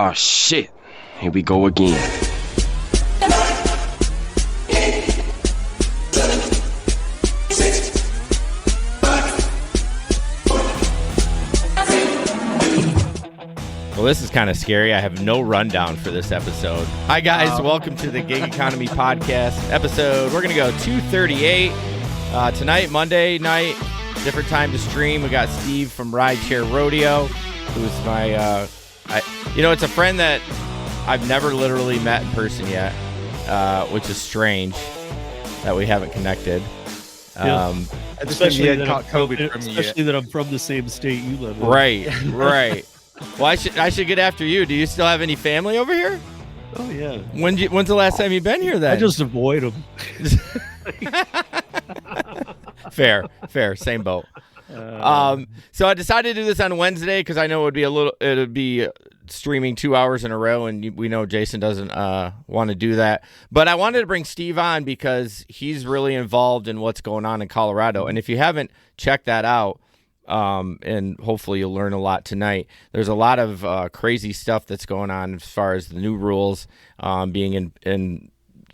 Oh shit, here we go again. Well, this is kind of scary. I have no rundown for this episode. Hi, guys. Welcome to the Gig Economy Podcast episode. We're going to go 238 tonight, Monday night. Different time to stream. We got Steve from Rideshare Rodeo, who's my, it's a friend that I've never literally met in person yet, which is strange that we haven't connected. Especially that I'm from the same state you live in. Right. Well, I should get after you. Do you still have any family over here? Oh, yeah. When's the last time you've been here, then? I just avoid them. Fair. Same boat. So I decided to do this on Wednesday because I know it'd be streaming 2 hours in a row, and we know Jason doesn't want to do that. But I wanted to bring Steve on because he's really involved in what's going on in Colorado. And if you haven't checked that out, and hopefully you'll learn a lot tonight. There's a lot of crazy stuff that's going on as far as the new rules being in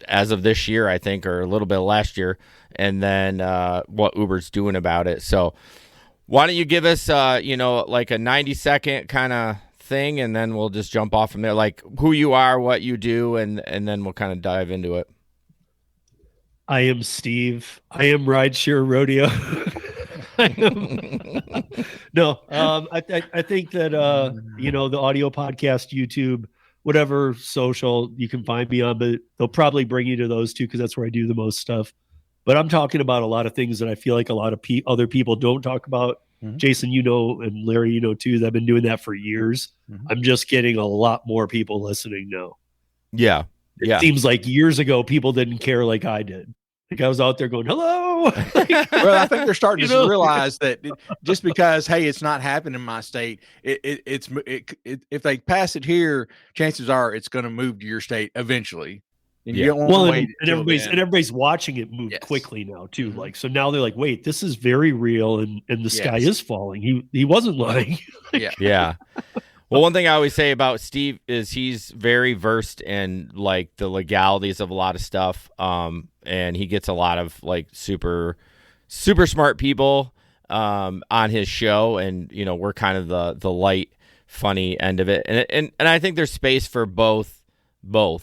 as of this year, I think, or a little bit of last year, and then what Uber's doing about it. So why don't you give us, like a 90-second kind of thing, and then we'll just jump off from there, like who you are, what you do, and then we'll kind of dive into it. I am Steve. I am Rideshare Rodeo. I think that the audio podcast, YouTube, whatever social you can find me on, but they'll probably bring you to those two because that's where I do the most stuff. But I'm talking about a lot of things that I feel like a lot of other people don't talk about. Mm-hmm. Jason, and Larry, too. I've been doing that for years. Mm-hmm. I'm just getting a lot more people listening now. Yeah. It seems like years ago people didn't care like I did. Like I was out there going, hello. Well, I think they're starting to realize that just because, hey, it's not happening in my state, if they pass it here, chances are it's going to move to your state eventually. And you don't want to wait. And everybody's watching it move quickly now too. Mm-hmm. Like, so now they're like, wait, this is very real, and the sky is falling. He wasn't lying. Yeah. Well, one thing I always say about Steve is he's very versed in like the legalities of a lot of stuff. And he gets a lot of like super, super smart people on his show, and we're kind of the light, funny end of it. And I think there's space for both.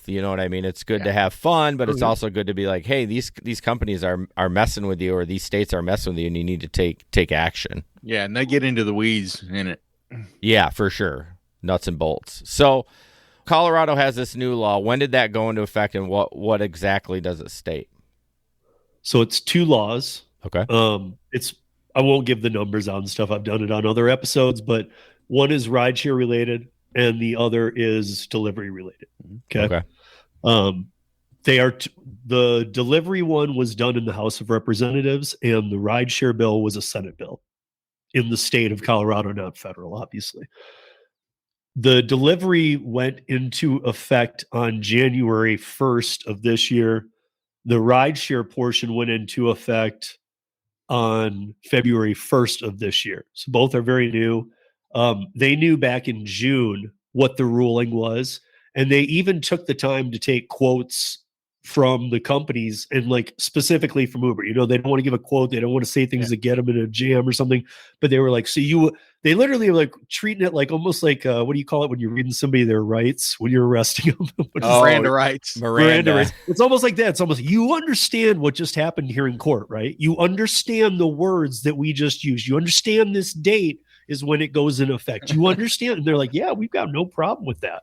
You know what I mean? It's good to have fun, but it's also good to be like, hey, these companies are messing with you, or these states are messing with you, and you need to take action. Yeah, and they get into the weeds in it. Yeah, for sure. Nuts and bolts. So Colorado has this new law. When did that go into effect, and what exactly does it state? So it's two laws. Okay. I won't give the numbers on stuff. I've done it on other episodes, but one is rideshare related and the other is delivery related. Okay. They are the delivery one was done in the House of Representatives, and the rideshare bill was a Senate bill in the state of Colorado, not federal, obviously. The delivery went into effect on January 1st of this year. The rideshare portion went into effect on February 1st of this year. So both are very new. They knew back in June what the ruling was, and they even took the time to take quotes from the companies, and like specifically from Uber. They don't want to give a quote. They don't want to say things that get them in a jam or something. But they were like, they literally were like treating it like almost like, what do you call it when you're reading somebody their rights when you're arresting them? Miranda rights. Miranda rights. It's almost like that. It's almost, you understand what just happened here in court, right? You understand the words that we just used. You understand this date is when it goes in effect. You understand? And they're like, yeah, we've got no problem with that.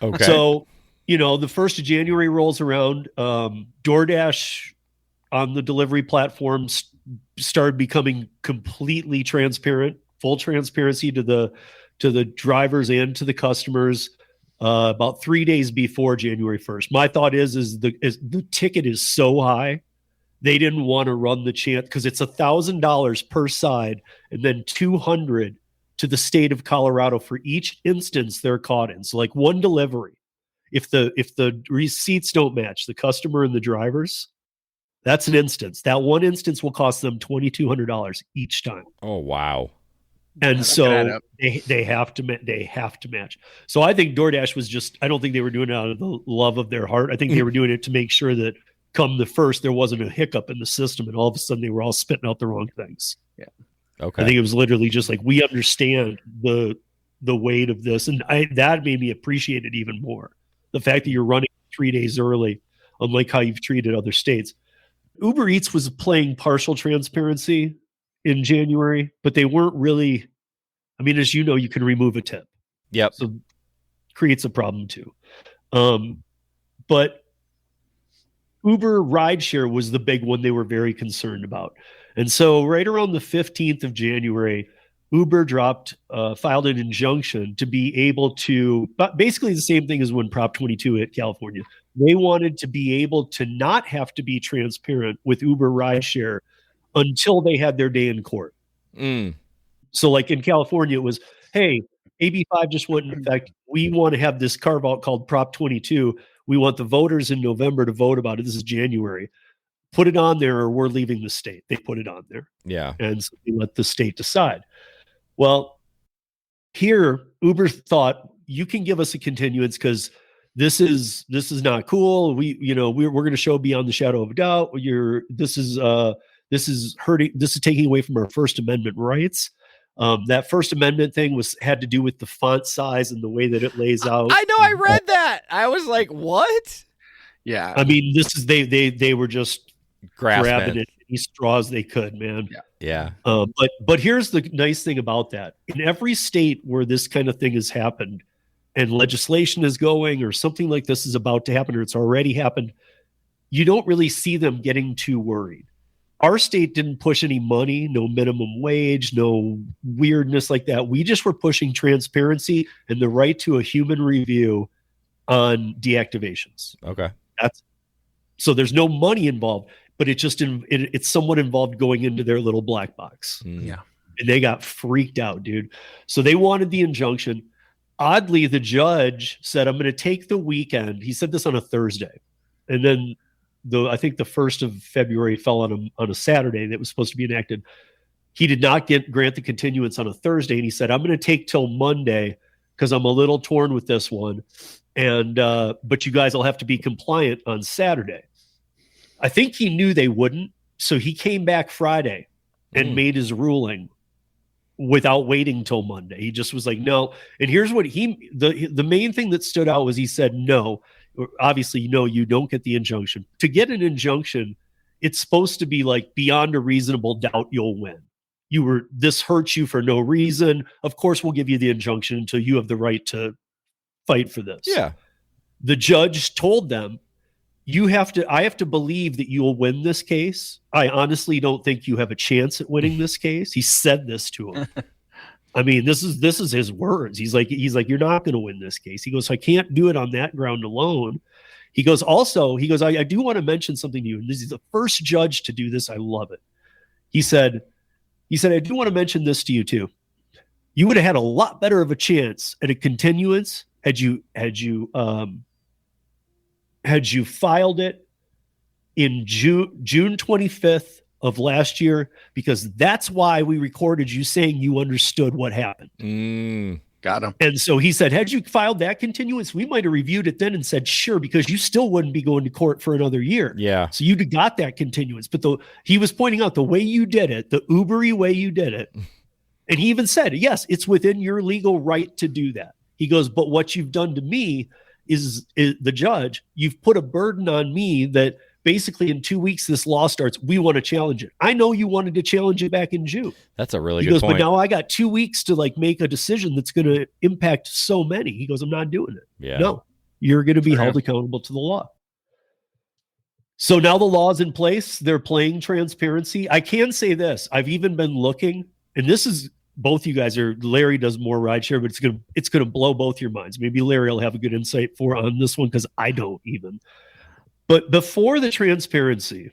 Okay. So, the 1st of January rolls around. DoorDash on the delivery platforms started becoming completely transparent, full transparency to the drivers and to the customers about 3 days before January 1st. My thought is the ticket is so high, they didn't want to run the chance because it's $1,000 per side and then $200 to the state of Colorado for each instance they're caught in. So like one delivery. If the receipts don't match the customer and the drivers, that's an instance. That one instance will cost them $2,200 each time. Oh, wow. And that could so add up. they have to match. So I think DoorDash was just, I don't think they were doing it out of the love of their heart. I think they were doing it to make sure that come the first, there wasn't a hiccup in the system, and all of a sudden they were all spitting out the wrong things. Yeah. Okay. I think it was literally just like, we understand the weight of this. And that made me appreciate it even more. The fact that you're running 3 days early, unlike how you've treated other states. Uber Eats was playing partial transparency in January, but they weren't really, I mean, as you know, you can remove a tip. Yep. So creates a problem too. But Uber rideshare was the big one they were very concerned about. And so right around the 15th of January, Uber filed an injunction to be able to, but basically the same thing as when Prop 22 hit California. They wanted to be able to not have to be transparent with Uber rideshare until they had their day in court. So like in California, it was, hey, AB5 just went in effect. We want to have this carve out called Prop 22. We want the voters in November to vote about it. This is January. Put it on there or we're leaving the state. They put it on there. Yeah. And so they let the state decide. Well, here Uber thought, you can give us a continuance because this is not cool. We're going to show beyond the shadow of a doubt. This is hurting. This is taking away from our First Amendment rights. That First Amendment thing had to do with the font size and the way that it lays out. I know. I read that. I was like, what? Yeah. I mean, this is they were just grabbing it. any straws they could, man. Yeah. But here's the nice thing about that. In every state where this kind of thing has happened and legislation is going or something like this is about to happen or it's already happened, you don't really see them getting too worried. Our state didn't push any money, no minimum wage, no weirdness like that. We just were pushing transparency and the right to a human review on deactivations. Okay. So there's no money involved, but it's somewhat involved going into their little black box. Yeah. And they got freaked out, dude. So they wanted the injunction. Oddly, the judge said, I'm going to take the weekend. He said this on a Thursday. And then I think the 1st of February fell on a Saturday that was supposed to be enacted. He did not grant the continuance on a Thursday. And he said, I'm going to take till Monday because I'm a little torn with this one. And, but you guys will have to be compliant on Saturday. I think he knew they wouldn't. So he came back Friday and made his ruling without waiting till Monday. He just was like, no. And here's what the main thing that stood out was he said, no, obviously, no, you don't get the injunction. To get an injunction, it's supposed to be like beyond a reasonable doubt you'll win. This hurts you for no reason. Of course, we'll give you the injunction until you have the right to fight for this. Yeah. The judge told them, I have to believe that you will win this case. I honestly don't think you have a chance at winning this case. He said this to him. I mean, this is his words. He's like, you're not going to win this case. He goes, I can't do it on that ground alone. He goes, I do want to mention something to you. And this is the first judge to do this. I love it. He said, I do want to mention this to you too. You would have had a lot better of a chance at a continuance had you filed it in June 25th of last year, because that's why we recorded you saying you understood what happened. Got him. And so he said, had you filed that continuance, we might have reviewed it then and said, sure, because you still wouldn't be going to court for another year. Yeah. So you'd have got that continuance. But he was pointing out the way you did it, the Uber-y way you did it. And he even said, yes, it's within your legal right to do that. He goes, but what you've done to me is the judge, you've put a burden on me that basically in 2 weeks this law starts, we want to challenge it. I know you wanted to challenge it back in June. That's a really good point. But now I got 2 weeks to make a decision that's going to impact so many. He goes, I'm not doing it. Yeah. No, you're going to be held accountable to the law. So now the law is in place. They're playing transparency. I can say this. I've even been looking, and this is, both you guys Larry does more rideshare, but it's gonna blow both your minds. Maybe Larry will have a good insight on this one, because I don't even. But before the transparency,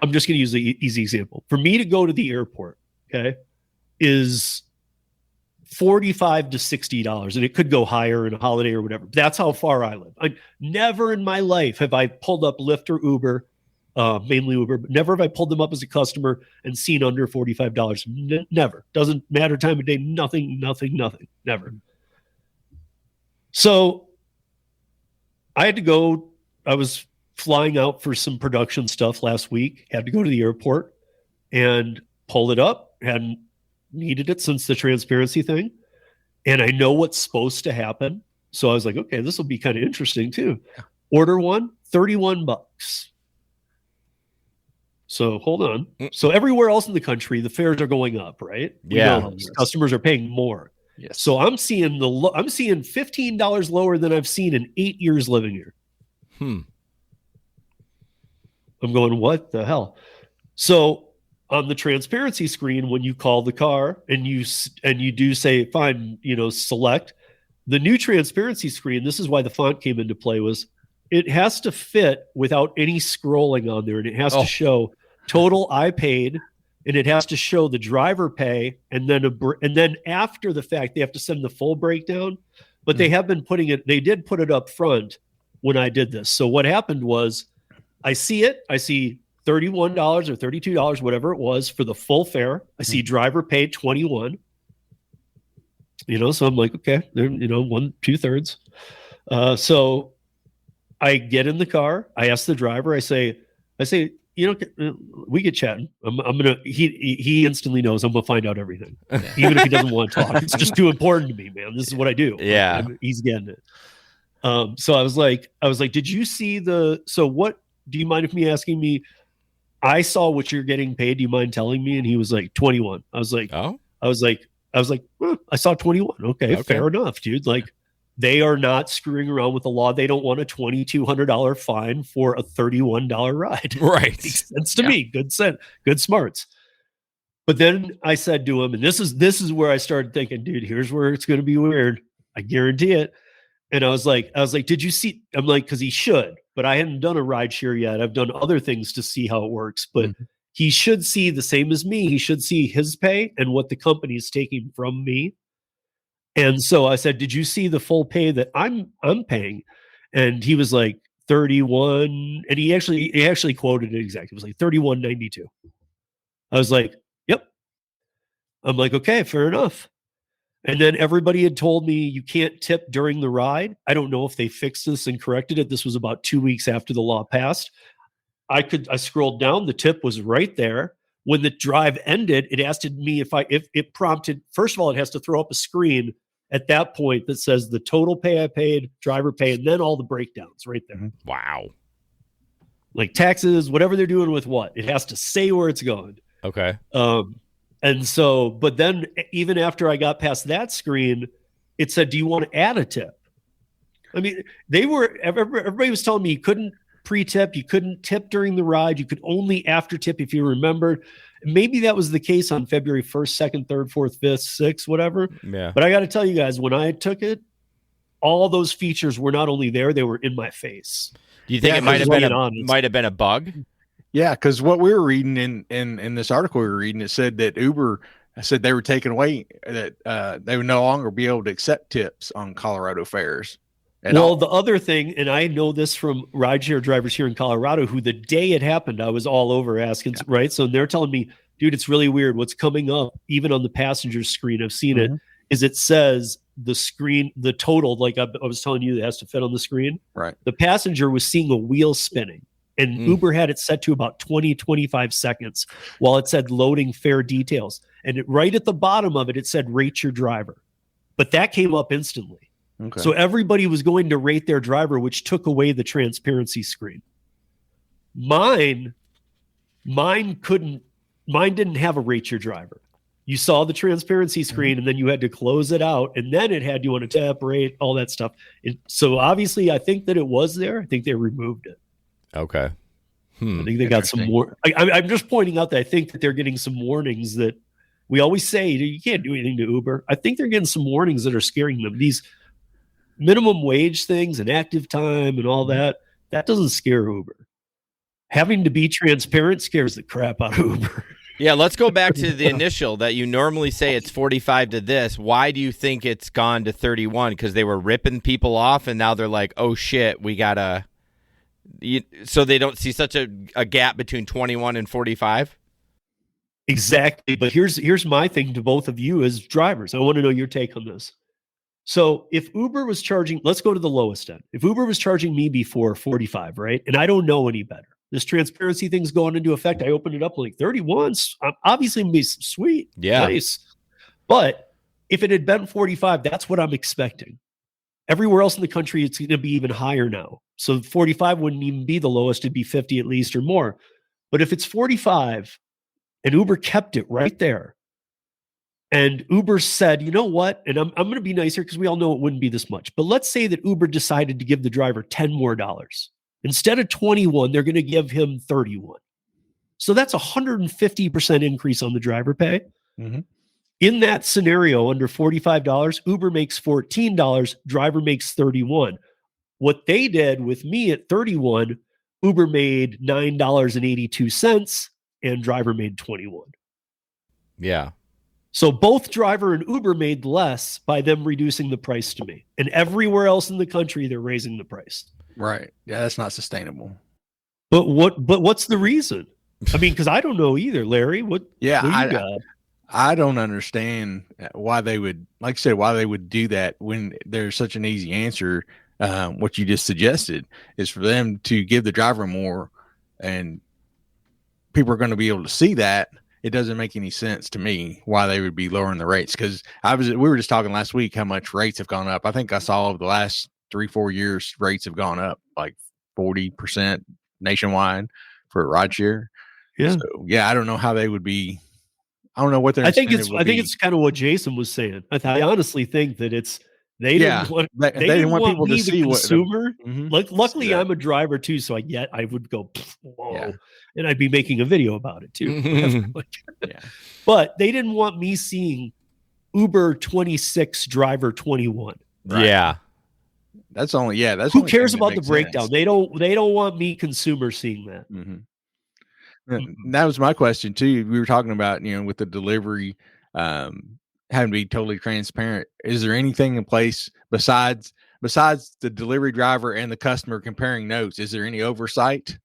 I'm just gonna use the easy example. For me to go to the airport, okay, is $45 to $60, and it could go higher in a holiday or whatever. That's how far I live. Never in my life have I pulled up Lyft or Uber mainly Uber, but never have I pulled them up as a customer and seen under $45. Never. Doesn't matter time of day. Nothing. Never. So I had to go. I was flying out for some production stuff last week. Had to go to the airport and pulled it up. Hadn't needed it since the transparency thing. And I know what's supposed to happen. So I was like, okay, this will be kind of interesting too. Order one, $31. So hold on. So everywhere else in the country, the fares are going up, right? Yeah. Customers are paying more. Yes. So I'm seeing $15 lower than I've seen in 8 years living here. I'm going, what the hell? So on the transparency screen, when you call the car and you do say, fine, select the new transparency screen. This is why the font came into play, was it has to fit without any scrolling on there. And it has to show total I paid, and it has to show the driver pay. And then after the fact, they have to send the full breakdown, but they have been they did put it up front when I did this. So what happened was I see $31 or $32, whatever it was, for the full fare. I see driver paid $21. So I'm like, okay, they're 2/3. So I get in the car. I ask the driver. I say, we get chatting. He instantly knows I'm gonna find out everything, even if he doesn't want to talk. It's just too important to me, man. This is what I do. Yeah, he's getting it. So I was like, did you see so what? Do you mind if me asking me? I saw what you're getting paid. Do you mind telling me? And he was like 21. I was like, I was like, I saw 21. Okay, fair enough, dude. Like, they are not screwing around with the law. They don't want a $2,200 fine for a $31 ride. Right. Makes sense to me. Good smarts. But then I said to him, and this is where I started thinking, dude, here's where it's going to be weird. I guarantee it. And I was like, did you see? I'm like, because he should, but I hadn't done a ride share yet. I've done other things to see how it works, but he should see the same as me. He should see his pay and what the company is taking from me. And so I said, did you see the full pay that I'm paying? And he was like 31. And he actually quoted it exactly. It was like 31.92. I was like, yep. I'm like, okay, fair enough. And then everybody had told me you can't tip during the ride. I don't know if they fixed this and corrected it. This was about 2 weeks after the law passed. I scrolled down. The tip was right there. When the drive ended, it asked me if it prompted. First of all, it has to throw up a screen at that point that says the total pay I paid, driver pay, and then all the breakdowns right there. Wow. Like taxes, whatever they're doing with what. It has to say where it's going. Okay. And so, but then even after I got past that screen, it said, do you want to add a tip? I mean, everybody was telling me you couldn't pre-tip, you couldn't tip during the ride, you could only after tip if you remembered. Maybe that was the case on February 1st, 2nd, 3rd, 4th, 5th, 6th, whatever. Yeah. But I got to tell you guys, when I took it, all those features were not only there, they were in my face. Do you think it might have been a bug? Yeah, because what we were reading in this article we were reading, it said that Uber said they were taking away that they would no longer be able to accept tips on Colorado fares. The other thing, and I know this from rideshare drivers here in Colorado, who the day it happened, I was all over asking, right? So they're telling me, dude, it's really weird. What's coming up, even on the passenger screen, I've seen it, is it says the screen, the total, like I was telling you, that has to fit on the screen. Right. The passenger was seeing a wheel spinning, and Uber had it set to about 20-25 seconds while it said loading fare details. And right at the bottom of it, it said rate your driver. But that came up instantly. Okay. So everybody was going to rate their driver, which took away the transparency screen. Mine didn't have a rate your driver. You saw the transparency screen, and then you had to close it out, and then it had you on a tap, rate, all that stuff. So obviously, I think that it was there. I think they removed it. Okay. I think they got some more. I'm just pointing out that I think that they're getting some warnings that we always say you can't do anything to Uber. I think they're getting some warnings that are scaring them. These minimum wage things and active time and all that doesn't scare Uber. Having to be transparent scares the crap out of Uber. Yeah, let's go back to the initial that you normally say it's 45 to this. Why do you think it's gone to 31? Because they were ripping people off, and now they're like, oh shit, we gotta So they don't see such a gap between 21 and 45? Exactly. But here's my thing to both of you as drivers. I want to know your take on this. So if Uber was charging, let's go to the lowest end. If Uber was charging me before 45, right? And I don't know any better. This transparency thing's going into effect. I opened it up like 31. Obviously, be sweet. Yeah. Nice. But if it had been 45, that's what I'm expecting. Everywhere else in the country, it's going to be even higher now. So 45 wouldn't even be the lowest. It'd be 50 at least or more. But if it's 45 and Uber kept it right there, and Uber said, you know what? And I'm going to be nice here because we all know it wouldn't be this much. But let's say that Uber decided to give the driver $10 more. Instead of 21, they're going to give him 31. So that's 150% increase on the driver pay. Mm-hmm. In that scenario, under $45, Uber makes $14, driver makes 31. What they did with me at 31, Uber made $9.82 and driver made 21. Yeah. So both driver and Uber made less by them reducing the price to me. And everywhere else in the country, they're raising the price. Right. Yeah, that's not sustainable. But what's the reason? I mean, because I don't know either, Larry. What you got? I don't understand why they would, like I said, why they would do that when there's such an easy answer. What you just suggested is for them to give the driver more, and people are going to be able to see that. It doesn't make any sense to me why they would be lowering the rates. Because we were just talking last week how much rates have gone up. I think I saw over the last 3-4 years rates have gone up like 40% nationwide for rideshare. Yeah. So, yeah, I don't know how they would be. I don't know what their. I think it's kind of what Jason was saying. I honestly think that they didn't want people to see consumer. Luckily, I'm a driver too, so I would go, whoa, yeah. And I'd be making a video about it too. Yeah. But they didn't want me seeing Uber 26, driver 21. Right? Yeah. That's only that's who cares about the breakdown. Sense. They don't want me consumer seeing that. Mm-hmm. That was my question too. We were talking about, with the delivery, having to be totally transparent. Is there anything in place besides the delivery driver and the customer comparing notes? Is there any oversight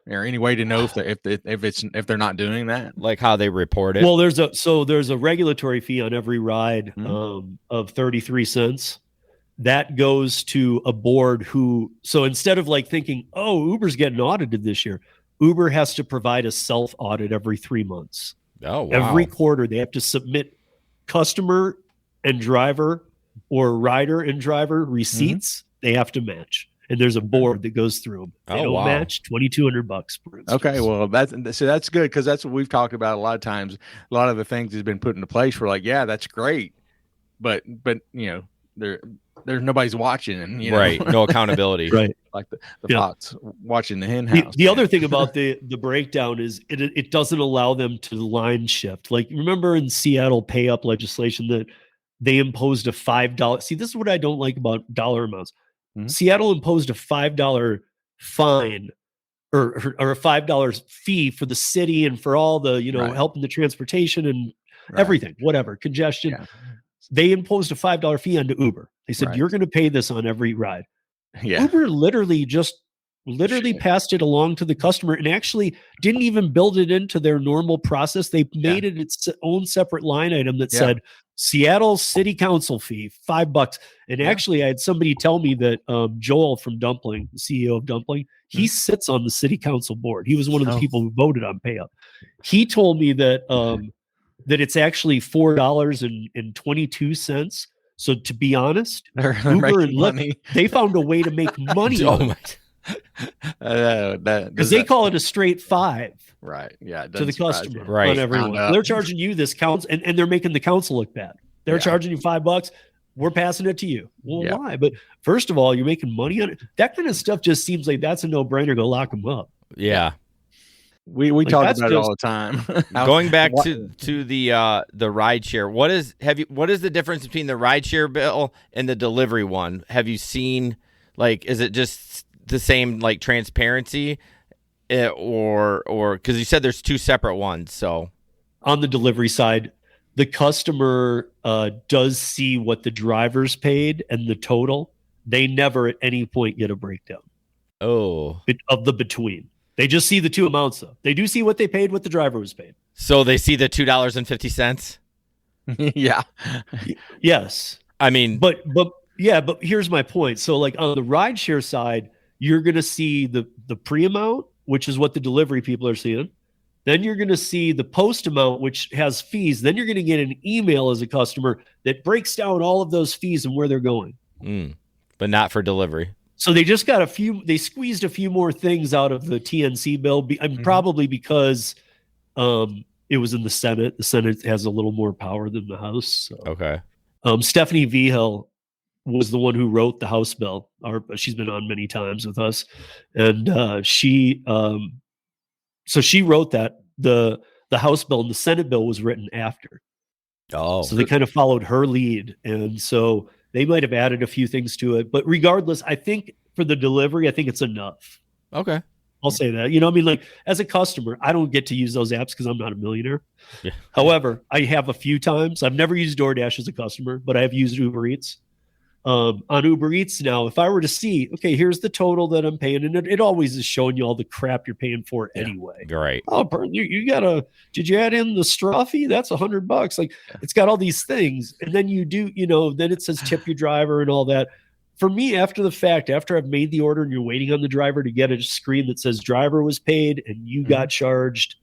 or any way to know if they're not doing that? Like how they report it? Well, there's a regulatory fee on every ride of 33 cents. That goes to a board so instead of like thinking, oh, Uber's getting audited this year, Uber has to provide a self-audit every 3 months. Oh, wow. Every quarter, they have to submit customer and driver or rider and driver receipts. They have to match. And there's a board that goes through them. They don't match, $2,200 per instance. Okay, well, that's good because that's what we've talked about a lot of times. A lot of the things has been put into place. We're like, yeah, that's great. But there's nobody's watching, and right, no accountability. Right. Like the Fox watching the hen house. The other thing about the breakdown is it doesn't allow them to line shift. Like, remember in Seattle pay up legislation that they imposed a $5. See, this is what I don't like about dollar amounts. Mm-hmm. Seattle imposed a $5 fine or a $5 fee for the city and for all the helping the transportation and everything, whatever, congestion. Yeah. They imposed a $5 fee onto Uber. They said, you're going to pay this on every ride. Yeah. Uber literally passed it along to the customer and actually didn't even build it into their normal process. They made it its own separate line item that said Seattle City Council fee, $5. And actually I had somebody tell me that Joel from Dumpling, the CEO of Dumpling, he sits on the city council board. He was one of the people who voted on pay up. He told me that that it's actually $4.22. So to be honest, Uber and Lyft, they found a way to make money on it. Because they call it a straight $5. Right. Yeah. To the customer. Right. On everyone. They're charging you this council and they're making the council look bad. They're charging you $5. We're passing it to you. Well, why? But first of all, you're making money on it. That kind of stuff just seems like that's a no-brainer. Go lock them up. Yeah. We talk about it all the time. Going back to the ride share, what is the difference between the ride share bill and the delivery one? Have you seen, like, is it just the same, like, transparency, or because you said there's two separate ones? So on the delivery side, the customer does see what the driver's paid and the total. They never at any point get a breakdown. Oh. of the between. They just see the two amounts though. They do see what they paid, what the driver was paid. So they see the $2.50? Yeah. Yes. I mean, but here's my point. So like on the rideshare side, you're going to see the pre-amount, which is what the delivery people are seeing. Then you're going to see the post amount, which has fees. Then you're going to get an email as a customer that breaks down all of those fees and where they're going. But not for delivery. So they just got they squeezed a few more things out of the TNC bill, probably because it was in the Senate. The Senate has a little more power than the House. So. Okay. Stephanie Vigil was the one who wrote the House bill. She's been on many times with us. And she wrote that. The House bill and the Senate bill was written after. Oh. So they kind of followed her lead. And so they might have added a few things to it. But regardless, I think for the delivery, I think it's enough. Okay. I'll say that. I mean, like as a customer, I don't get to use those apps because I'm not a millionaire. Yeah. However, I have a few times. I've never used DoorDash as a customer, but I have used Uber Eats. On Uber Eats now, if I were to see, okay, here's the total that I'm paying, and it always is showing you all the crap you're paying for anyway. Right. Oh, you gotta, did you add in the straw fee? That's $100. Like it's got all these things. And then you do, then it says tip your driver and all that. For me, after the fact, after I've made the order and you're waiting on the driver to get a screen that says driver was paid and you got charged,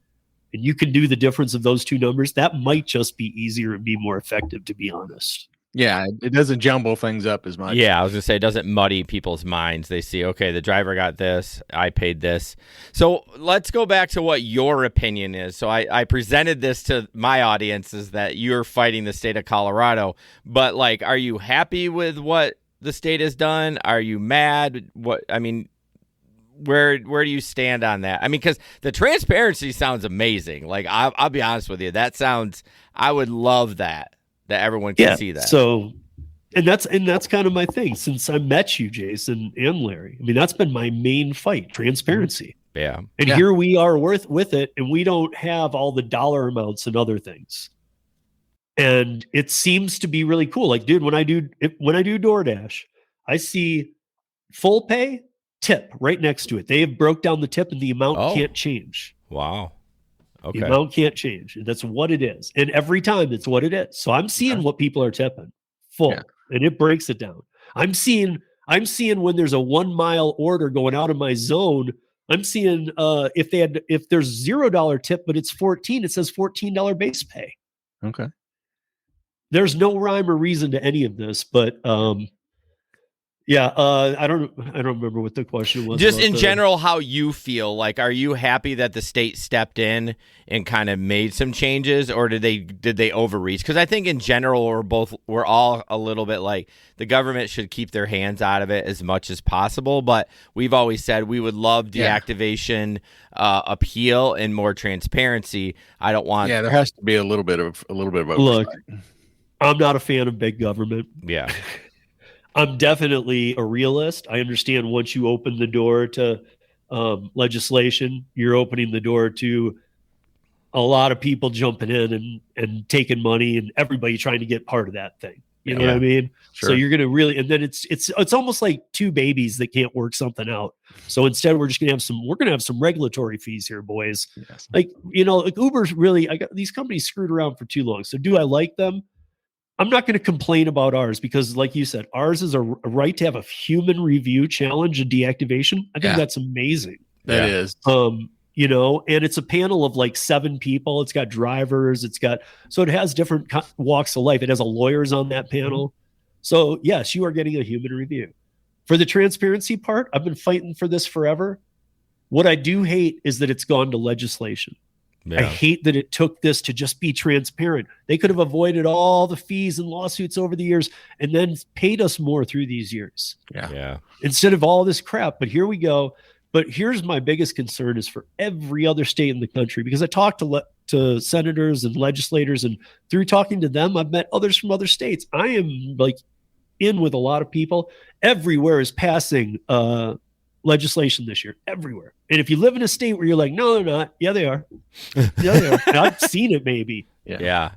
and you can do the difference of those two numbers, that might just be easier and be more effective, to be honest. Yeah, it doesn't jumble things up as much. Yeah, I was going to say, it doesn't muddy people's minds. They see, okay, the driver got this, I paid this. So let's go back to what your opinion is. So I presented this to my audience, is that you're fighting the state of Colorado. But, like, are you happy with what the state has done? Are you mad? Where do you stand on that? I mean, because the transparency sounds amazing. Like, I'll be honest with you. I would love that everyone can see that. So, and that's kind of my thing since I met you, Jason and Larry. I mean, that's been my main fight, transparency. Yeah. And here we are with it, and we don't have all the dollar amounts and other things. And it seems to be really cool. Like, dude, when I do DoorDash, I see full pay, tip right next to it. They have broke down the tip and the amount can't change. Wow. Okay. The amount can't change. That's what it is. And every time it's what it is. So I'm seeing what people are tipping full and it breaks it down. I'm seeing when there's a 1 mile order going out of my zone. I'm seeing if there's $0 tip, but it's 14, it says $14 base pay. Okay. There's no rhyme or reason to any of this, but I don't remember what the question was. Just in general, how you feel. Like, are you happy that the state stepped in and kind of made some changes, or did they overreach? Because I think in general, we're all a little bit like the government should keep their hands out of it as much as possible. But we've always said we would love deactivation, appeal, and more transparency. I don't want. Yeah, there has to be a little bit of oversight. Look, I'm not a fan of big government. Yeah. I'm definitely a realist. I understand once you open the door to legislation, you're opening the door to a lot of people jumping in and taking money and everybody trying to get part of that thing. You know what I mean? Sure. So you're going to really, and then it's almost like two babies that can't work something out. So instead we're going to have some regulatory fees here, boys. Yes. Like Uber's really, these companies screwed around for too long. So do I like them? I'm not going to complain about ours because, like you said, ours is a right to have a human review challenge and deactivation. I think that's amazing. That is. And it's a panel of like 7 people. It's got drivers. So it has different walks of life. It has lawyers on that panel. So yes, you are getting a human review. For the transparency part, I've been fighting for this forever. What I do hate is that it's gone to legislation. Yeah. I hate that it took this to just be transparent. They could have avoided all the fees and lawsuits over the years and then paid us more through these years. Yeah. Instead of all this crap. But here we go. But here's my biggest concern is for every other state in the country, because I talked to senators and legislators, and through talking to them, I've met others from other states. I am like in with a lot of people. Everywhere is passing legislation this year, everywhere. And if you live in a state where you're like, no, they're not. Yeah, they are. Yeah, they are. I've seen it maybe. Yeah.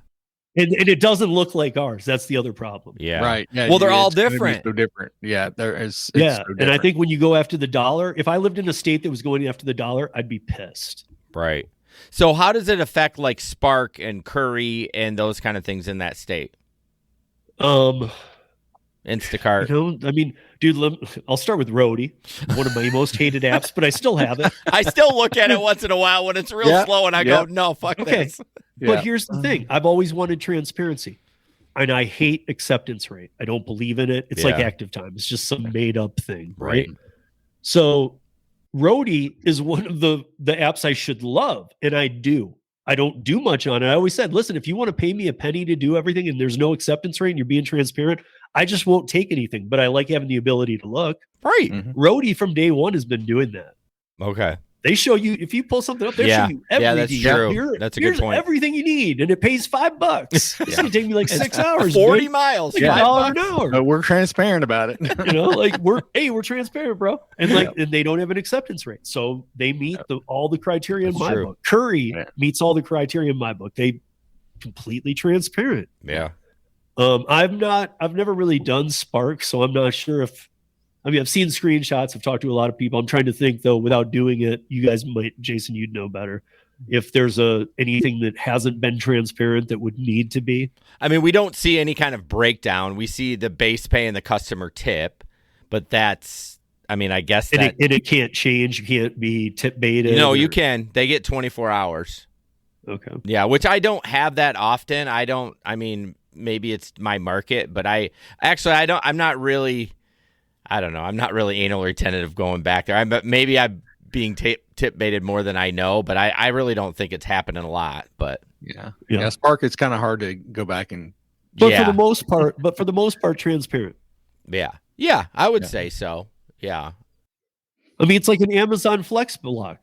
And it doesn't look like ours. That's the other problem. Yeah. Right. Yeah, Well, they're all it's gonna be different. So different. Yeah. It's Yeah. so And I different. think when you go after the dollar, if I lived in a state that was going after the dollar, I'd be pissed. Right. So how does it affect like Spark and Curry and those kind of things in that state? Instacart. I mean, dude, I'll start with Roadie, one of my most hated apps, but I still have it. I still look at it once in a while when it's real slow, and I go, "No, fuck this." But here's the thing: I've always wanted transparency, and I hate acceptance rate. I don't believe in it. It's like active time. It's just some made up thing, right? So, Roadie is one of the apps I should love, and I do. I don't do much on it. I always said, listen, if you want to pay me a penny to do everything, and there's no acceptance rate, and you're being transparent, I just won't take anything. But I like having the ability to look. Right. Roadie from day one has been doing that. Okay. They show you, if you pull something up, they show you everything. Yeah, that's true. That's a good point. Here's everything you need, and it pays $5. It's going to take me like 6 hours. 40 miles. Like $1 an hour. But we're transparent about it. Like we're transparent, bro. And and they don't have an acceptance rate. So they meet all the criteria in my book. Curry meets all the criteria in my book. They completely transparent. Yeah. I've never really done Spark, so I'm not sure if, I've seen screenshots. I've talked to a lot of people. I'm trying to think though, without doing it, you guys might, Jason, you'd know better. If there's anything that hasn't been transparent that would need to be. I mean, we don't see any kind of breakdown. We see the base pay and the customer tip, but that's, I mean, I guess that. And it can't change. You can't be tip baited. No, you can. They get 24 hours. Okay. Yeah, which I don't have that often. I mean, maybe it's my market, but I'm not really anal retentive going back there. Maybe I'm being tip baited more than I know, but I really don't think it's happening a lot. But yeah, Spark, it's kind of hard to go back and. But for the most part, transparent. Yeah, I would say so. Yeah. I mean, it's like an Amazon Flex block.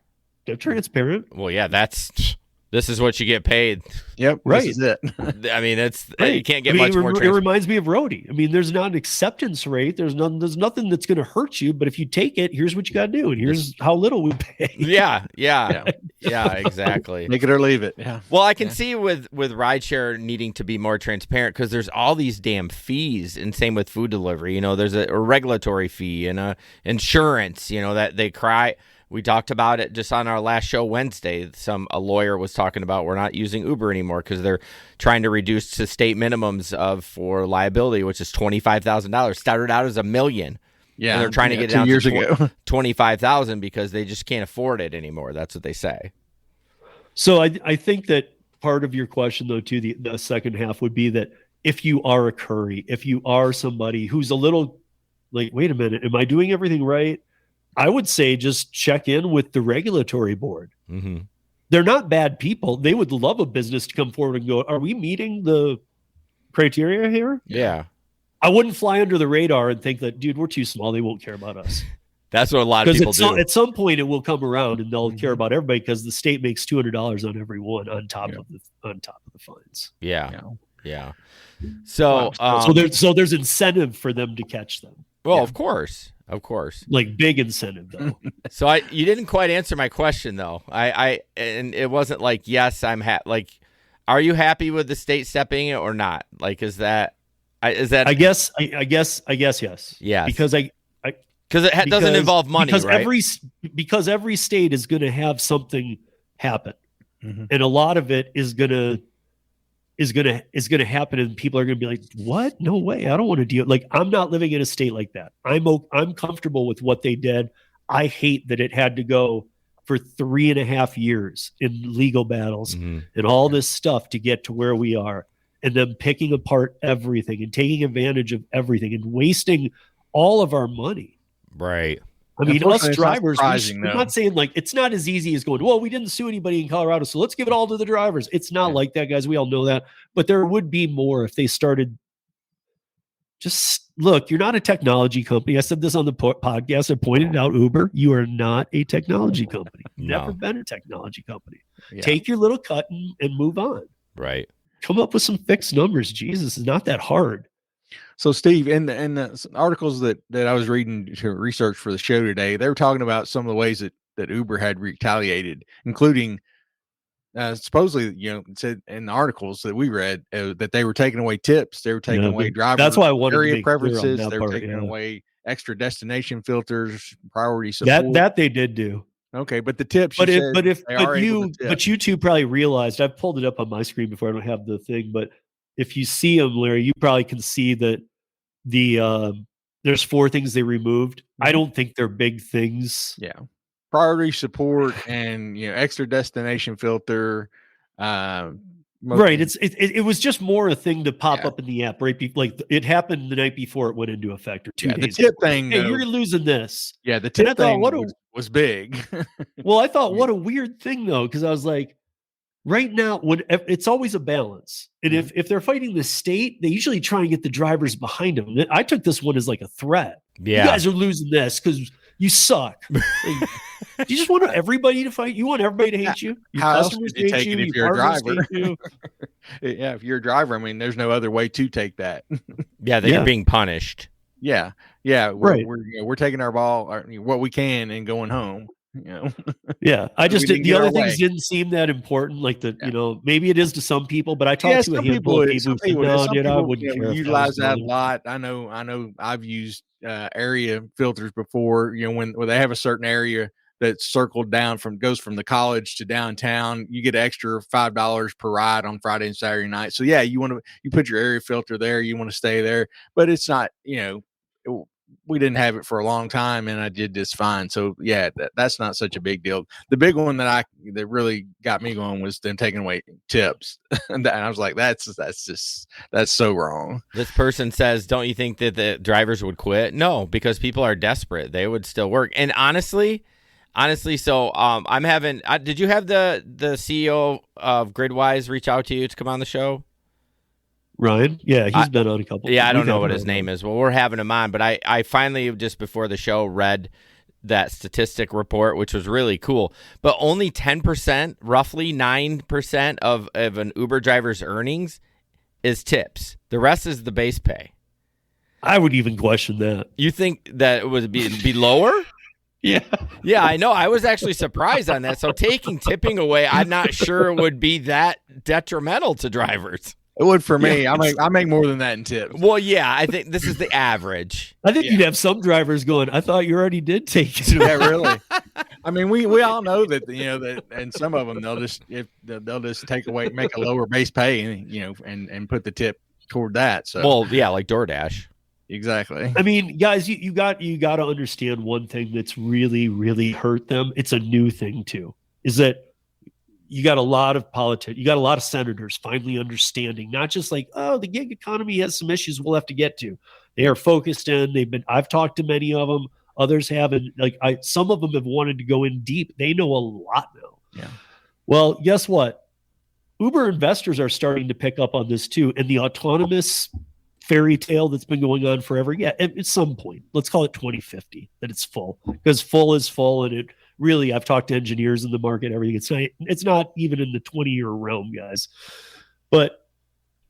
They're transparent. Well, yeah, this is what you get paid. Yep, right. This is it. I mean, you can't get much more. It reminds me of Roadie. I mean, there's not an acceptance rate. There's nothing that's going to hurt you. But if you take it, here's what you got to do, and here's how little we pay. Yeah, exactly. Make it or leave it. Yeah. Well, I can see with rideshare needing to be more transparent because there's all these damn fees, and same with food delivery. There's a regulatory fee and insurance. That they cry. We talked about it just on our last show Wednesday. A lawyer was talking about we're not using Uber anymore because they're trying to reduce to state minimums for liability, which is $25,000. Started out as $1 million. Yeah, and they're trying to get it down 2 years ago. 25,000 because they just can't afford it anymore. That's what they say. So I think that part of your question, though, too, the second half would be that if you are a Curry, if you are somebody who's a little like, wait a minute, am I doing everything right? I would say just check in with the regulatory board. Mm-hmm. They're not bad people. They would love a business to come forward and go, are we meeting the criteria here? Yeah. I wouldn't fly under the radar and think that, dude, we're too small. They won't care about us. That's what a lot of people do. At some point, it will come around and they'll care about everybody because the state makes $200 on every one on top of the fines. Yeah. So, so there's incentive for them to catch them. Well, of course. Like big incentive though. So you didn't quite answer my question though. And it wasn't like, yes, I'm like, are you happy with the state stepping it or not? Like, is that? I guess yes. Yeah. Because it doesn't involve money, right? Because every state is going to have something happen. Mm-hmm. And a lot of it is going to happen, and people are going to be like, "What? No way! I don't want to deal." Like, I'm not living in a state like that. I'm comfortable with what they did. I hate that it had to go for 3.5 years in legal battles and all this stuff to get to where we are, and them picking apart everything and taking advantage of everything and wasting all of our money. Right. I mean, us drivers, we're not saying like it's not as easy as going, well, we didn't sue anybody in Colorado, so let's give it all to the drivers. It's not like that, guys. We all know that. But there would be more if they started. Just look, you're not a technology company. I said this on the podcast. I pointed out, Uber, you are not a technology company. Never been a technology company. Yeah. Take your little cut and move on. Right. Come up with some fixed numbers. Jesus, it's not that hard. So, Steve, in the articles that I was reading to research for the show today, they were talking about some of the ways that Uber had retaliated, including supposedly, it said in the articles that we read that they were taking away tips. They were taking away driver. That's why I wanted area to make clear on preferences. that They were part, taking away extra destination filters, priority support. That they did do. Okay, but the tips. But you you two probably realized, I've pulled it up on my screen before. I don't have the thing, but if you see them, Larry, you probably can see that there's 4 things they removed. I don't think they're big things. Yeah, priority support and extra destination filter. Right. It was just more a thing to pop up in the app, right? Like it happened the night before it went into effect, or 2 days. The tip thing. Hey, you're losing this. Yeah, the tip thing was big. Well, I thought, what a weird thing though, because I was like, right now, it's always a balance, and if they're fighting the state, they usually try and get the drivers behind them. I took this one as like a threat. Yeah, you guys are losing this because you suck. You just want everybody to fight. You want everybody to hate you. Your How else customers could you take it if you're a driver? Yeah, if you're a driver, I mean, there's no other way to take that. Yeah, you're being punished. Yeah, we're taking our ball, what we can, and going home. Yeah, I just the other things didn't seem that important. Like maybe it is to some people, but I talked to a handful of people who said, "No, I wouldn't care." Utilize that a lot. I know. I've used area filters before. When they have a certain area that's circled down goes from the college to downtown, you get extra $5 per ride on Friday and Saturday night. So yeah, you put your area filter there, you want to stay there, but it's not, we didn't have it for a long time and I did just fine. So yeah, that's not such a big deal. The big one that really got me going was them taking away tips. And I was like, that's so wrong. This person says, don't you think that the drivers would quit? No, because people are desperate. They would still work. And honestly, so I'm having. Did you have the CEO of Gridwise reach out to you to come on the show? Ryan? Yeah, he's been on a couple. Yeah, I don't know what his name is. Well, we're having him on, but I finally just before the show read that statistic report, which was really cool. But only 10%, roughly 9% of an Uber driver's earnings is tips. The rest is the base pay. I would even question that. You think that it would be lower? Yeah. Yeah, I know. I was actually surprised on that. So taking tipping away, I'm not sure it would be that detrimental to drivers. It would for me. Yeah, I make more than that in tips. Well, yeah, I think this is the average. I think you'd have some drivers going, I thought you already did take it. Yeah, really. I mean, we all know that that, and some of them they'll just take away, make a lower base pay, and put the tip toward that. So well, yeah, like DoorDash. Exactly. I mean, guys, you got to understand one thing that's really, really hurt them. It's a new thing too. Is that you got a lot of politics, you got a lot of senators finally understanding, not just like, oh, the gig economy has some issues we'll have to get to. They are focused in. I've talked to many of them. Others haven't. Some of them have wanted to go in deep. They know a lot now. Yeah. Well, guess what? Uber investors are starting to pick up on this too, and the autonomous fairy tale that's been going on forever. Yeah, at some point, let's call it 2050, that it's full, because full is full, and it really, I've talked to engineers in the market, everything. It's not even in the 20-year realm, guys. But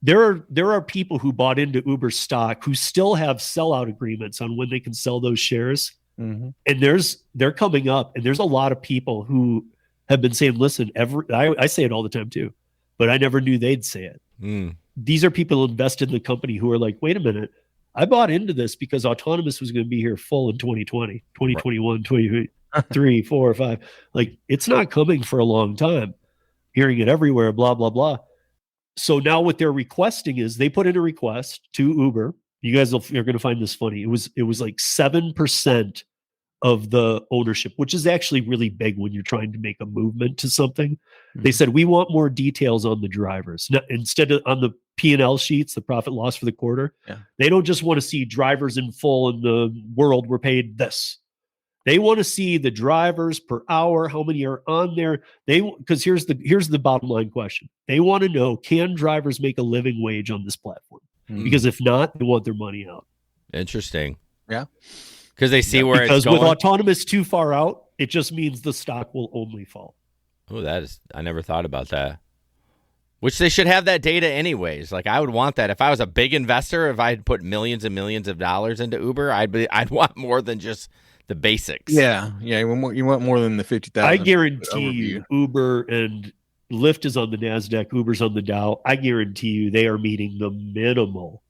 there are people who bought into Uber stock who still have sellout agreements on when they can sell those shares. Mm-hmm. And they're coming up, and there's a lot of people who have been saying, listen, I say it all the time too, but I never knew they'd say it. These are people who invested in the company who are like, wait a minute, I bought into this because autonomous was going to be here full in 2020, 2021, 2023, 4 or 5. Like, it's not coming for a long time. Hearing it everywhere, blah, blah, blah. So now what they're requesting is they put in a request to Uber. You guys are going to find this funny. It was like 7% of the ownership, which is actually really big when you're trying to make a movement to something. Mm-hmm. They said, we want more details on the drivers. Now, instead of on the P&L sheets, the profit loss for the quarter, they don't just want to see drivers in full in the world were paid this. They want to see the drivers per hour, how many are on there. Because here's the bottom line question. They want to know, can drivers make a living wage on this platform? Mm-hmm. Because if not, they want their money out. Interesting. Yeah. Because they see where because it's going. With autonomous too far out, it just means the stock will only fall. Oh, I never thought about that. Which they should have that data anyways. Like, I would want that. If I was a big investor, if I had put millions and millions of dollars into Uber, I'd want more than just the basics. Yeah. You want more than the 50,000. I guarantee you, Uber and Lyft is on the NASDAQ, Uber's on the Dow. I guarantee you they are meeting the minimal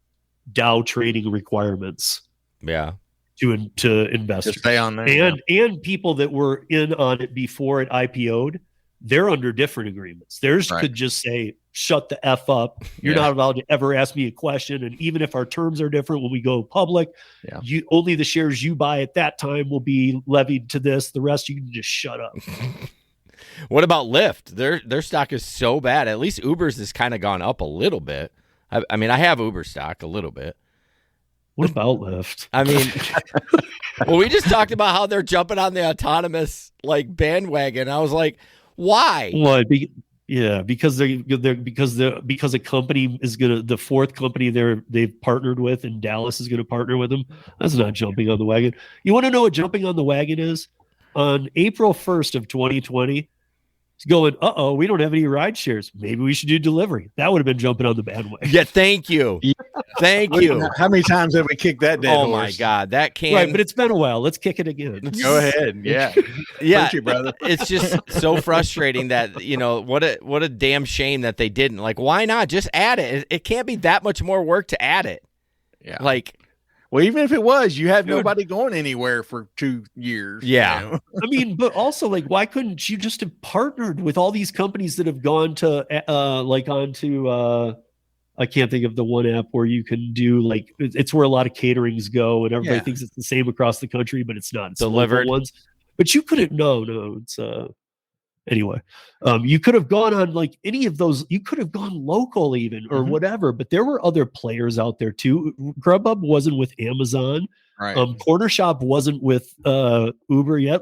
Dow trading requirements. Yeah. To investors. Just stay on there. And people that were in on it before it IPO'd, they're under different agreements. Theirs could just say, shut the F up. You're not allowed to ever ask me a question. And even if our terms are different when we go public, only the shares you buy at that time will be levied to this. The rest you can just shut up. What about Lyft? Their stock is so bad. At least Uber's has kind of gone up a little bit. I mean, I have Uber stock a little bit. What about Lyft? I mean, well, we just talked about how they're jumping on the autonomous bandwagon. I was like, why? Well, because a company is the fourth company they've partnered with in Dallas is gonna partner with them. That's not jumping on the wagon. You want to know what jumping on the wagon is? On April 1st of 2020, it's going, we don't have any ride shares. Maybe we should do delivery. That would have been jumping on the bandwagon. Yeah, thank you. Thank you. How many times have we kicked that dead horse? My God, that can't. Right, but it's been a while. Let's kick it again. Go ahead. Yeah. Yeah, you, brother. It's just so frustrating that, what a damn shame that they didn't. Why not? Just add it. It can't be that much more work to add it. Yeah. Well, even if it was, you have nobody going anywhere for 2 years. Yeah. I mean, but also, why couldn't you just have partnered with all these companies that have gone to, onto, I can't think of the one app where you can do, it's where a lot of caterings go, and everybody thinks it's the same across the country, but it's not. It's Delivered ones. But you couldn't, no, it's, anyway, you could have gone on any of those. You could have gone local even or whatever, but there were other players out there too. Grubhub wasn't with Amazon. Right. Corner Shop wasn't with Uber yet.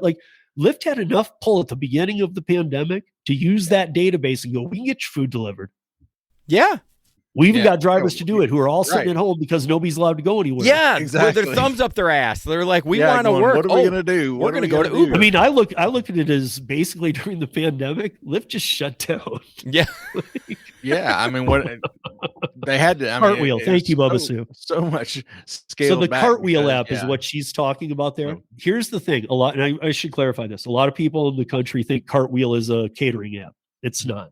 Lyft had enough pull at the beginning of the pandemic to use that database and go, we can get your food delivered. Yeah. We even got drivers to do it who are all sitting at home because nobody's allowed to go anywhere. Yeah, exactly. With their thumbs up their ass. They're like, we want to work. What are we going to do? We're going to go to Uber. I mean, I look at it as basically during the pandemic, Lyft just shut down. Yeah. Yeah. I mean, what they had to. Cartwheel. Thank you, Bubba Sue. So much scale. So the Cartwheel app is what she's talking about there. Here's the thing. And I should clarify this. A lot of people in the country think Cartwheel is a catering app. It's not.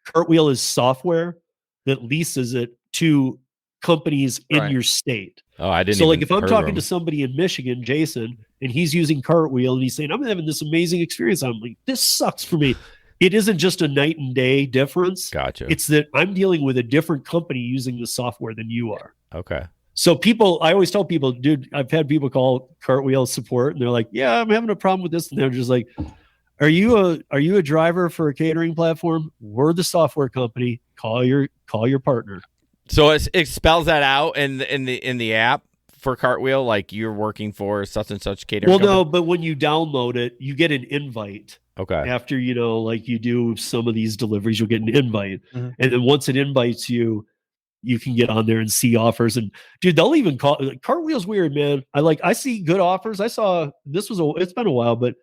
Cartwheel is software that leases it to companies in your state. Oh, I didn't. So if I'm talking to somebody in Michigan, Jason, and he's using Cartwheel and he's saying, I'm having this amazing experience, I'm like, this sucks for me. It isn't just a night and day difference. Gotcha. It's that I'm dealing with a different company using the software than you are. Okay. So I always tell people, dude, I've had people call Cartwheel support and they're like, yeah, I'm having a problem with this. And they're just like, are you a driver for a catering platform? We're the software company. Call your partner. So it spells that out in the app for Cartwheel, you're working for such and such catering. Well, company? no, but when you download it, you get an invite. Okay. After you do some of these deliveries, you'll get an invite, and then once it invites you, you can get on there and see offers. And dude, they'll even call Cartwheel's weird, man. I see good offers. I saw it's been a while, but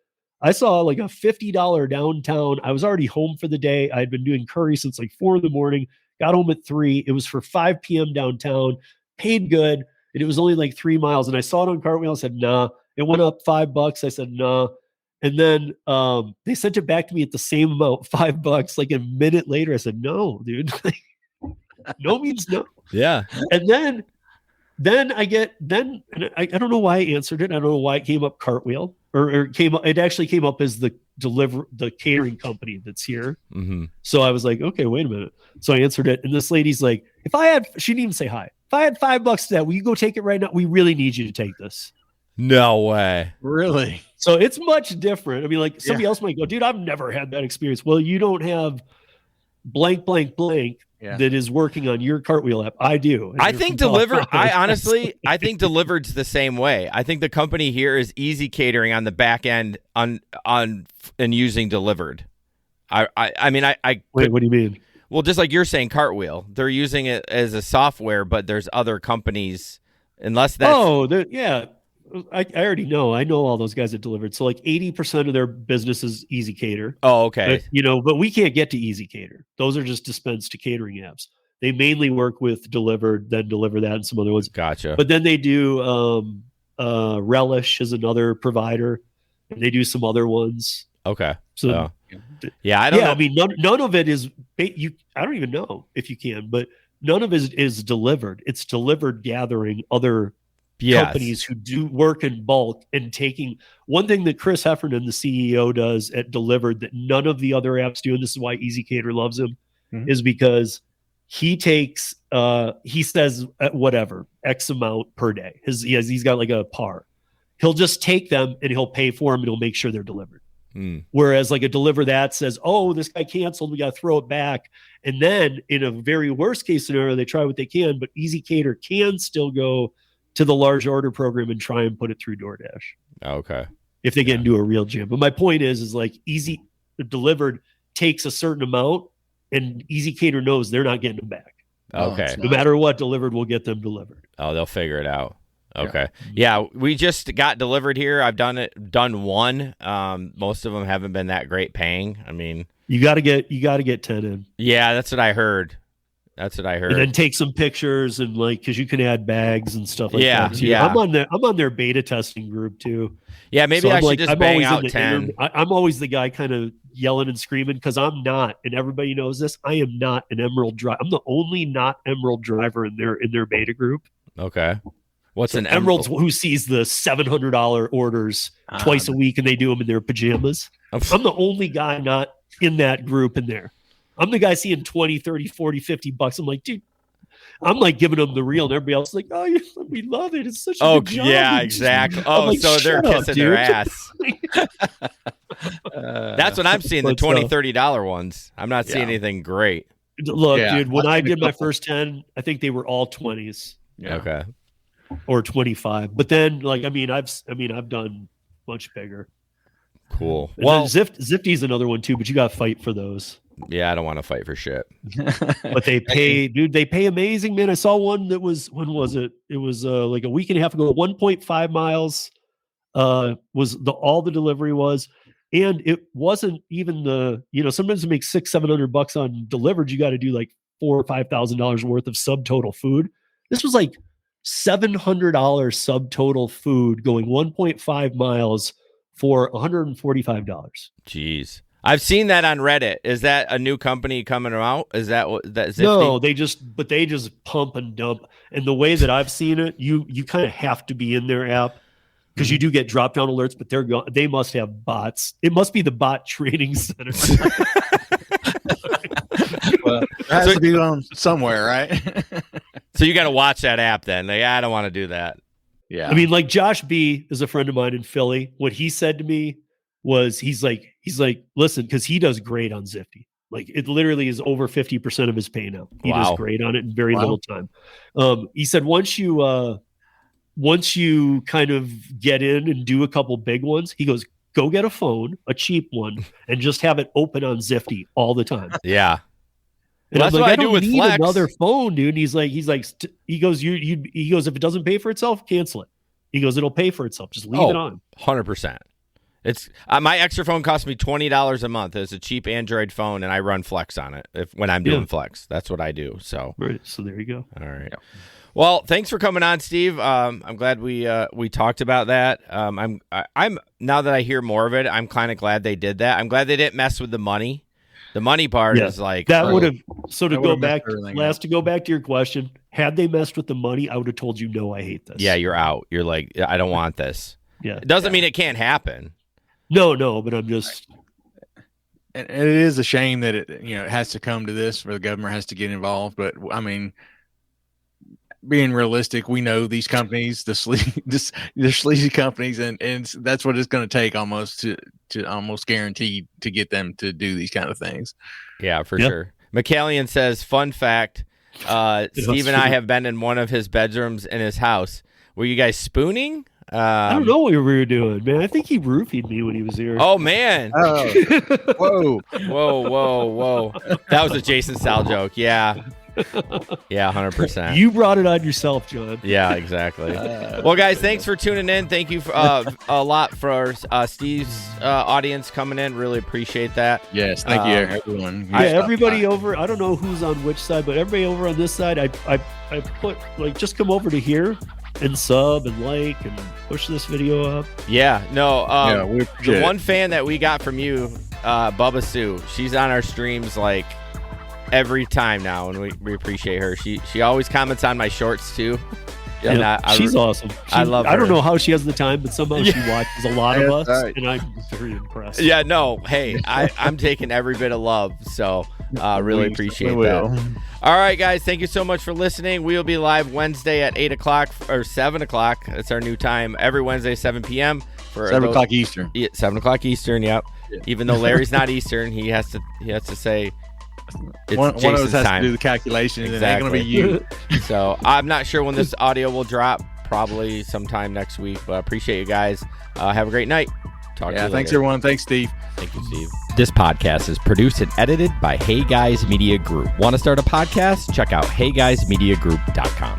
I saw a $50 downtown. I was already home for the day. I had been doing curry since 4 a.m. Got home at 3. It was for 5 p.m. downtown. Paid good, and it was only 3 miles. And I saw it on Cartwheel. I said, nah. It went up $5. I said, nah. And then they sent it back to me at the same amount, $5. A minute later, I said, no, dude. No means no. Yeah. And then I don't know why I answered it. I don't know why it came up Cartwheel or it actually came up as the catering company that's here. Mm-hmm. So I was like, okay, wait a minute. So I answered it. And this lady's like, she didn't even say hi. If I had $5 to that, will you go take it right now? We really need you to take this. No way. Really? So it's much different. I mean, somebody else might go, dude, I've never had that experience. Well, you don't have blank, blank, blank. Yeah. That is working on your Cartwheel app. I do. I think Delivered. I think Delivered's the same way. I think the company here is Easy Catering on the back end on and using Delivered. I mean, wait. What do you mean? Well, just like you're saying, Cartwheel, they're using it as a software, but there's other companies. Unless that's yeah. I already know. I know all those guys that Delivered. So 80% of their business is Easy Cater. Oh, okay. But we can't get to Easy Cater. Those are just dispensed to catering apps. They mainly work with Delivered, then Deliver that and some other ones. Gotcha. But then they do Relish is another provider, and they do some other ones. Okay. So Yeah, I don't know. I mean, none of it is I don't even know if you can, but none of it is delivered. It's delivered gathering other companies who do work in bulk and taking. One thing that Chris Heffernan, the CEO, does at Delivered that none of the other apps do, and this is why Easy Cater loves him, is because he takes he says whatever X amount per day. He's got like a par. He'll just take them and he'll pay for them and he'll make sure they're delivered. Whereas like a Deliver That says, oh, this guy canceled, we got to throw it back. And then in a very worst case scenario, they try what they can, but Easy Cater can still go to the large order program and try and put it through DoorDash. Okay. If they get into a real jam. But my point is like Easy Delivered takes a certain amount and Easy Cater knows they're not getting them back. Okay. No matter what, Delivered will get them delivered. Oh, they'll figure it out. Okay. Yeah, we just got delivered here. I've done one. Most of them haven't been that great paying. I mean, you got to get 10 in. Yeah, that's what I heard. And then take some pictures and like, cause you can add bags and stuff like that. So I'm on their beta testing group too. Yeah. Maybe so I should just bang out 10. I'm always the guy kind of yelling and screaming because I'm not, and everybody knows this. I am not an Emerald driver. I'm the only not Emerald driver in their beta group. Okay. What's an Emerald? Who sees the $700 orders twice a week and they do them in their pajamas? I'm the only guy not in that group in there. I'm the guy seeing 20, 30, 40, 50 bucks. I'm like, dude, I'm like giving them the real, and everybody else is like, oh, we love it. It's such a good job. Yeah, exactly. Oh, like, so they're kissing their ass. That's what I'm seeing, the $20, $30 ones. I'm not seeing anything great. Look, dude, when I did my first 10, I think they were all 20s. Yeah. Okay. Or 25. But then, like, I've done much bigger. Cool. And well, Zifty's another one too, but you got to fight for those. Yeah, I don't want to fight for shit. But they pay, dude. They pay amazing, man. I saw one that was, when was it? It was like a week and a half ago. 1.5 miles was all the delivery was, and it wasn't even sometimes it makes $600-700 on delivered. You got to do like $4,000 or $5,000 worth of subtotal food. This was like $700 subtotal food going 1.5 miles for $145. Jeez. I've seen that on Reddit. Is that a new company coming out? Is that what that's No, they just pump and dump. And the way that I've seen it, you kind of have to be in their app because you do get drop down alerts, but they must have bots. It must be the bot training center. Well, it has to be on somewhere, right? So you got to watch that app then. Like, I don't want to do that. Yeah. I mean, like Josh B is a friend of mine in Philly. What he said to me was he's like, listen, because he does great on Zifty. Like it literally is over 50% of his pay now. He does great on it in very little time. He said once you kind of get in and do a couple big ones, he goes, go get a phone, a cheap one, and just have it open on Zifty all the time. Yeah. And that's like, what I do with Flex. Another phone, dude. And he goes, if it doesn't pay for itself, cancel it. He goes, it'll pay for itself. Just leave it on. 100%. It's my extra phone costs me $20 a month. It's a cheap Android phone, and I run Flex on it when I'm doing Flex. That's what I do. So there you go. All right. Yeah. Well, thanks for coming on, Steve. I'm glad we talked about that. I'm now that I hear more of it, I'm kind of glad they did that. I'm glad they didn't mess with the money. The money part is like that would have. So to go back to your question, had they messed with the money, I would have told you no. I hate this. Yeah, you're out. You're like, I don't want this. Yeah, it doesn't mean it can't happen. No, but I'm just. And it is a shame that it has to come to this, where the government has to get involved. But I mean, being realistic, we know these companies, the sleazy companies, and that's what it's going to take almost to almost guarantee to get them to do these kind of things. Yeah, for sure. McCallion says, fun fact, Steve and I have been in one of his bedrooms in his house. Were you guys spooning? I don't know what we were doing, man. I think he roofied me when he was here. Oh, man. Oh. Whoa. That was a Jason style joke. Yeah. Yeah, 100%. You brought it on yourself, John. Yeah, exactly. Well, guys, thanks for tuning in. Thank you for, a lot for Steve's audience coming in. Really appreciate that. Yes, thank you, everyone. Yeah, everybody over. I don't know who's on which side, but everybody over on this side, I put just come over to here and sub and like and push this video up. Yeah, no. The one fan that we got from you Bubba Sue. She's on our streams like every time now, and we appreciate her. She always comments on my shorts too. And she's awesome. I love her. I don't know how she has the time, but somehow she watches a lot of us, right. and I'm very impressed. Yeah, no, hey, I'm taking every bit of love, so really appreciate that. All right, guys, thank you so much for listening. We'll be live Wednesday at 8 o'clock or 7 o'clock. That's our new time. Every Wednesday, 7 p.m. for 7 o'clock Eastern. Yeah, 7 o'clock Eastern. Yep. Yeah. Even though Larry's not Eastern, he has to say. One of us has to do the calculation, and it ain't going to be you. So I'm not sure when this audio will drop. Probably sometime next week. But I appreciate you guys. Have a great night. Talk to you later. Thanks, everyone. Thanks, Steve. Thank you, Steve. This podcast is produced and edited by Hey Guys Media Group. Want to start a podcast? Check out heyguysmediagroup.com.